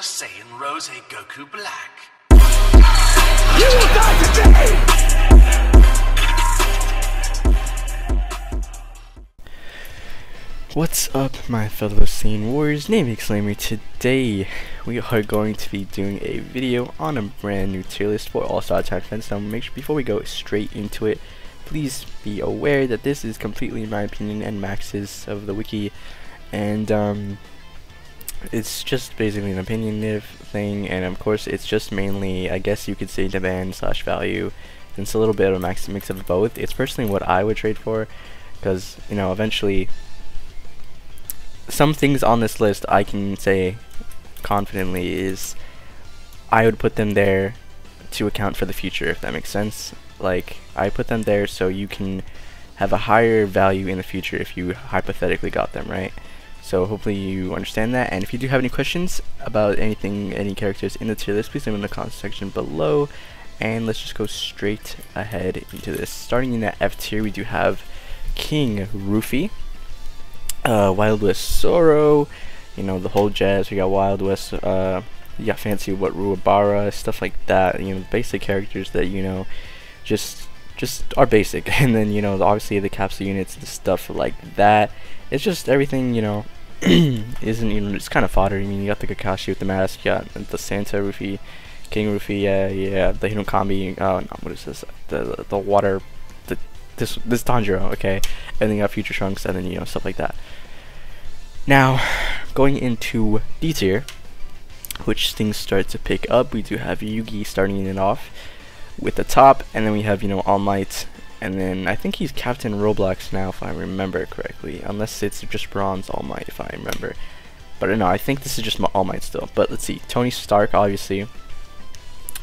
Saiyan Rose Goku Black. You will die today! What's up, my fellow Saiyan Warriors? 𝙲𝚑𝚎 Today we are going to be doing a video on a brand new tier list for all-star attack defense. Now make sure, before we go straight into it, please be aware that this is completely my opinion and Max's of the wiki, and it's just basically an opinionative thing, and of course it's just mainly, I guess you could say, demand slash value, and it's a little bit of a mix of both. It's personally what I would trade for, because, you know, eventually some things on this list I can say confidently is I would put them there to account for the future, if that makes sense. Like, I put them there so you can have a higher value in the future if you hypothetically got them, right? So hopefully you understand that, and if you do have any questions about anything, any characters in the tier list, please leave them in the comment section below, and let's just go straight ahead into this. Starting in that F tier, we do have King Rufy, Wild West Zoro, you know, the whole jazz. We got Wild West, you got Fancy What Ruabara, stuff like that, you know, basic characters that, you know, just are basic. And then, you know, obviously the capsule units and stuff like that. It's just everything, you know, isn't, you know, it's kind of fodder. I mean, you got the Kakashi with the mask, you got the Santa Rufy, King Rufy, yeah, the Hinokambi, no, what is this, the water, this Tanjiro, okay, and then you got Future Trunks, and then, you know, stuff like that. Now, going into D tier, which things start to pick up, we do have Yugi starting it off with the top, and then we have, you know, All Might, and then I think he's Captain Roblox now, if I remember correctly, unless it's just Bronze All Might, if I remember. But no, I think this is just All Might still. But let's see, Tony Stark, obviously.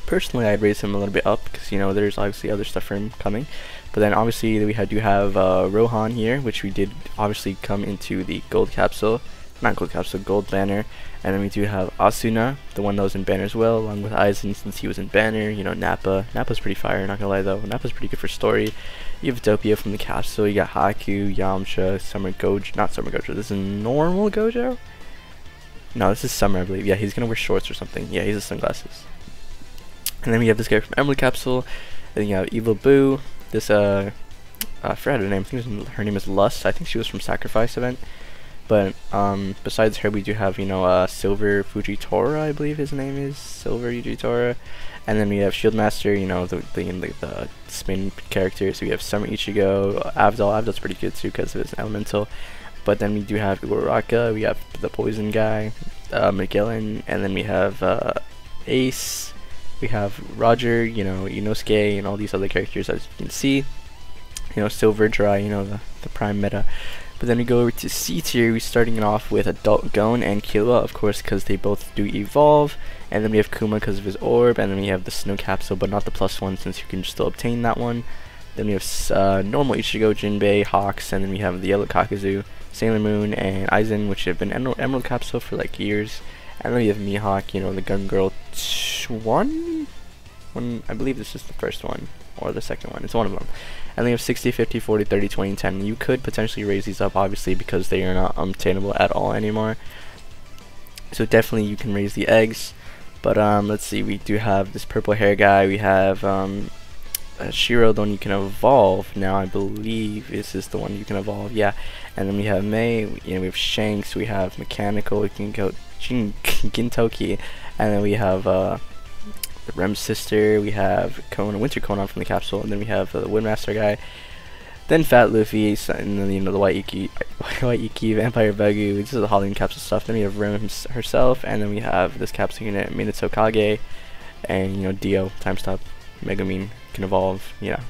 Personally, I'd raise him a little bit up, because, you know, there's obviously other stuff for him coming. But then obviously we do have Rohan here, which we did obviously come into the gold capsule, not gold capsule, gold banner. And then we do have Asuna, the one that was in banner as well, along with Aizen since he was in banner. You know, Nappa's pretty fire, not gonna lie though. Nappa's pretty good for story. You have Doppio from the capsule, you got Haku, Yamcha, Summer Gojo, not Summer Gojo, this is normal Gojo? No, this is Summer, I believe. Yeah, he's gonna wear shorts or something. Yeah, he has sunglasses. And then we have this guy from Emerald Capsule, and then you have Evil Boo, this, I forgot her name, I think her name is Lust, I think she was from Sacrifice event. But besides her, we do have, you know, Silver Fujitora, I believe his name is, Silver Fujitora. And then we have Shieldmaster, you know, the spin character. So we have Summer Ichigo, Avdol's pretty good too because of his elemental. But then we do have Uraraka, we have the poison guy, Magellan, and then we have Ace, we have Roger, you know, Inosuke, and all these other characters as you can see. You know, Silver Dry, you know, the prime meta. But then we go over to C tier, we're starting it off with Adult Gon and Killua, of course, because they both do evolve. And then we have Kuma because of his orb, and then we have the Snow Capsule, but not the +1 since you can still obtain that one. Then we have normal Ichigo, Jinbei, Hawks, and then we have the Yellow Kakuzu, Sailor Moon, and Aizen, which have been Emerald Capsule for like years. And then we have Mihawk, you know, the Gun Girl one, I believe this is the first one, or the second one, it's one of them. And they have 60, 50, 40, 30, 20, and 10. You could potentially raise these up, obviously, because they are not obtainable at all anymore. So definitely you can raise the eggs. But let's see, we do have this purple hair guy. We have Shiro, the one you can evolve. Now I believe this is the one you can evolve, yeah. And then we have Mei, you know, we have Shanks, we have Mechanical, we can go Gintoki, and then we have the Rem's sister, we have Winter Conan from the capsule, and then we have the Windmaster guy, then Fat Luffy, and then, you know, the White Iki, Vampire Bagu, this is the Halloween capsule stuff. Then we have Rem herself, and then we have this capsule unit, Minato Kage, and, you know, Dio, Time Stop, Megumin can evolve, yeah.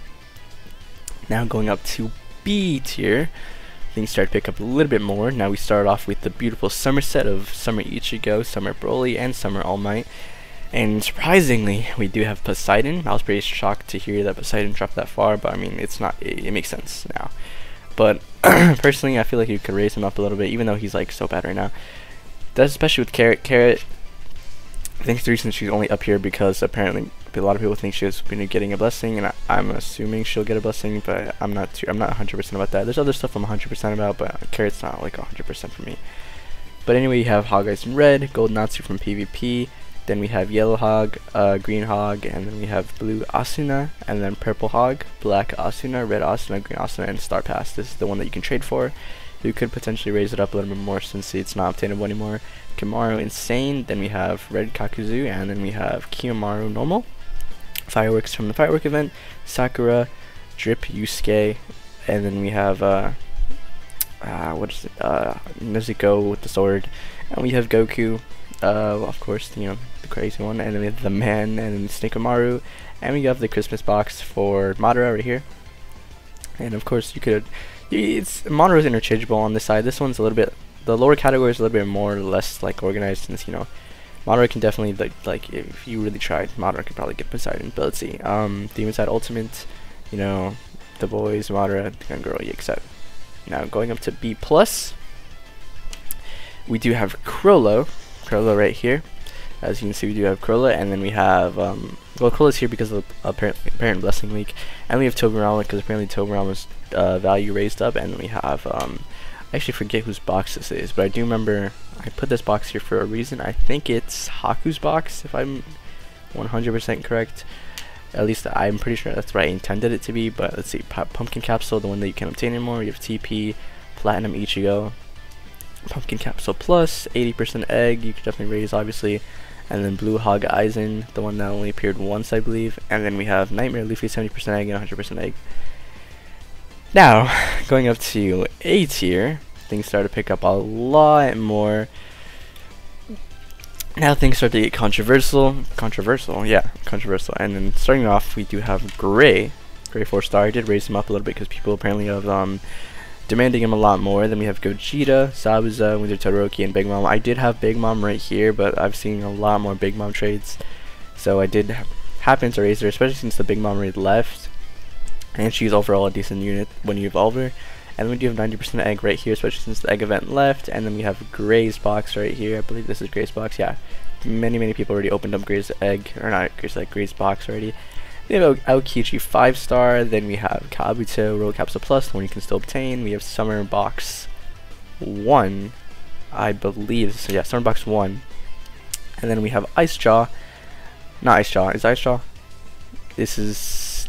Now going up to B tier, things start to pick up a little bit more. Now we start off with the beautiful summer set of Summer Ichigo, Summer Broly, and Summer All Might. And surprisingly, we do have Poseidon. I was pretty shocked to hear that Poseidon dropped that far, but I mean, it's not, it makes sense now. But personally, I feel like you could raise him up a little bit, even though he's like so bad right now. That's especially with Carrot. I think the reason she's only up here because apparently a lot of people think she's been getting a blessing, and I'm assuming she'll get a blessing, but I'm not 100% about that. There's other stuff I'm 100% about, but Carrot's not like 100% for me. But anyway, you have Hog Eyes in red, Gold Natsu from PvP, then we have Yellow Hog, Green Hog, and then we have Blue Asuna, and then Purple Hog, Black Asuna, Red Asuna, Green Asuna, and Star Pass. This is the one that you can trade for. You could potentially raise it up a little bit more since it's not obtainable anymore. Kimaru Insane, then we have Red Kakuzu, and then we have Kiyomaru Normal. Fireworks from the firework event, Sakura, Drip Yusuke, and then we have Nezuko with the sword, and we have Goku, of course, you know, the crazy one, and then we have the man, and then Snakemaru, and we have the Christmas box for Madara right here. And of course, you could, Madara is interchangeable on this side. This one's a little bit, the lower category is a little bit more or less like organized, since, you know, Madara can definitely, like if you really tried, Madara could probably get Poseidon. But let's see, Demon Side Ultimate, you know, the boys, Madara, the girl, etc. Now going up to B+, we do have Chrollo right here. As you can see, we do have Chrollo, and then we have, well, Chrollo's here because of the apparent Blessing Leak, and we have Tobirama because apparently Tobirama's value raised up, and then we have, I actually forget whose box this is, but I do remember I put this box here for a reason. I think it's Haku's box, if I'm 100% correct. At least I'm pretty sure that's what I intended it to be. But let's see, Pumpkin Capsule, the one that you can obtain anymore. You have TP, Platinum Ichigo, Pumpkin Capsule Plus, 80% Egg, you could definitely raise obviously. And then Blue Hog Aizen, the one that only appeared once I believe. And then we have Nightmare Luffy, 70% Egg and 100% Egg. Now, going up to A tier, things start to pick up a lot more. Now things start to get controversial, and then starting off, we do have Gray 4-star. I did raise him up a little bit because people apparently have demanding him a lot more. Then we have Gogeta, Zabuza, Winter Todoroki, and Big Mom. I did have Big Mom right here, but I've seen a lot more Big Mom trades, so I did happen to raise her, especially since the Big Mom raid left, and she's overall a decent unit when you evolve her. And then we do have 90% Egg right here, especially since the Egg event left. And then we have Gray's box right here. I believe this is Gray's box. Yeah, many people already opened up Gray's Egg, or not Gray's, like Gray's box already. We have Aokiji 5-star. Then we have Kabuto Road Capsule Plus, the one you can still obtain. We have Summer Box 1, I believe. So yeah, Summer Box 1. And then we have Ice Jaw. Not Ice Jaw. Is Ice Jaw? This is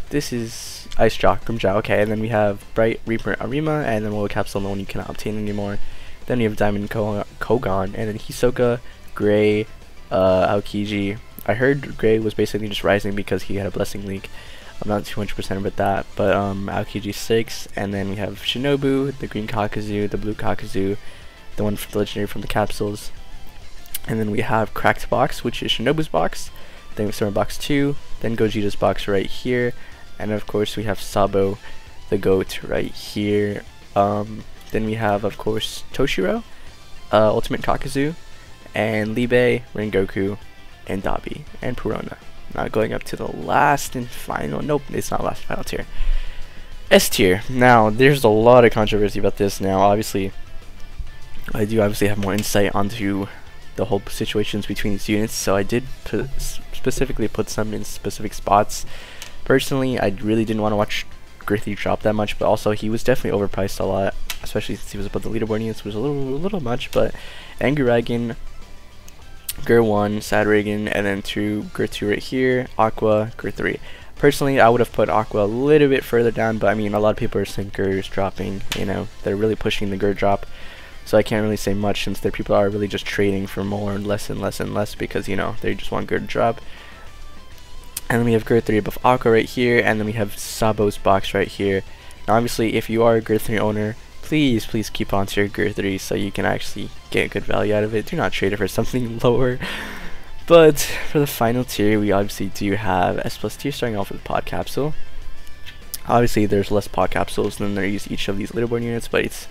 Ice Jaw, Grimjaw, okay. And then we have Bright Reaper Arima, and then Royal Capsule, the one you cannot obtain anymore. Then we have Diamond Kogan, and then Hisoka, Gray, Aokiji. I heard Gray was basically just rising because he had a Blessing Leak. I'm not 200% about that, but Aokiji 6, and then we have Shinobu, the Green Kakuzu, the Blue Kakuzu, the one from the Legendary from the capsules. And then we have Cracked Box, which is Shinobu's box. Then we have Summer Box 2, then Gogeta's box right here. And of course we have Sabo, the goat, right here. Then we have, of course, Toshiro, Ultimate Kakuzu, and Libe, Rengoku, and Dabi, and Purona. Now going up to the last and final, nope, it's not last and final tier. S tier. Now, there's a lot of controversy about this now. Obviously, I do obviously have more insight onto the whole situations between these units, so I did specifically put some in specific spots. Personally, I really didn't want to watch Grithy drop that much, but also he was definitely overpriced a lot, especially since he was above the leaderboard units, which was a little much. But Angry Dragon, Gur 1, Sad Reagan, and then Gur 2 right here, Aqua, Gur 3. Personally, I would have put Aqua a little bit further down, but I mean, a lot of people are saying Gur's dropping, you know, they're really pushing the Gur drop, so I can't really say much since their people are really just trading for more and less and less and less because, you know, they just want Gur to drop. And then we have Gur 3 above Aqua right here, and then we have Sabo's box right here. Now obviously, if you are a Gur 3 owner, please keep on to your Gur 3 so you can actually get good value out of it. Do not trade it for something lower. But for the final tier, we obviously do have S+ tier, starting off with Pod Capsule. Obviously, there's less Pod Capsules than there is each of these leaderboard units, but it's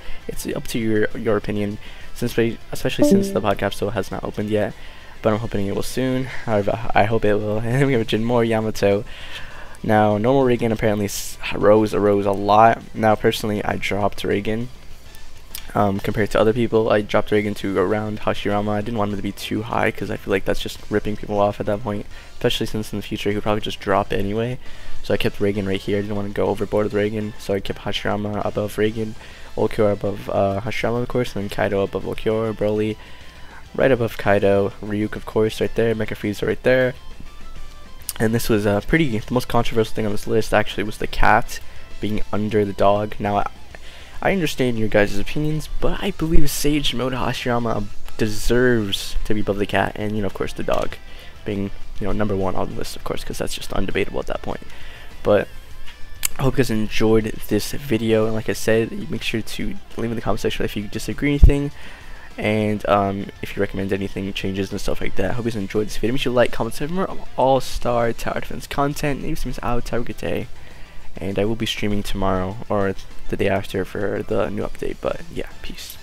up to your opinion, especially since the Pod Capsule has not opened yet. But I'm hoping it will soon. However, I hope it will. And then we have Jinmore Yamato. Now, normal Reagan apparently rose a lot. Now, personally, I dropped Reagan. Compared to other people, I dropped Reagan to around Hashirama. I didn't want him to be too high because I feel like that's just ripping people off at that point. Especially since in the future, he would probably just drop anyway. So I kept Reagan right here. I didn't want to go overboard with Reagan. So I kept Hashirama above Reagan. Volcure above Hashirama, of course, and then Kaido above Volcure, Broly right above Kaido, Ryuk, of course, right there, Mecha Frieza right there. And this was the most controversial thing on this list actually was the cat being under the dog. Now, I understand your guys' opinions, but I believe Sage Mode Hashirama deserves to be above the cat, and, you know, of course, the dog being, you know, number 1 on the list, of course, because that's just undebatable at that point. But I hope you guys enjoyed this video, and like I said, make sure to leave in the comment section if you disagree anything, and if you recommend anything, changes and stuff like that. I hope you guys enjoyed this video. Make sure to like, comment, subscribe for more all-star tower defense content. Name seems out, have a good day, and I will be streaming tomorrow or the day after for the new update. But yeah, peace.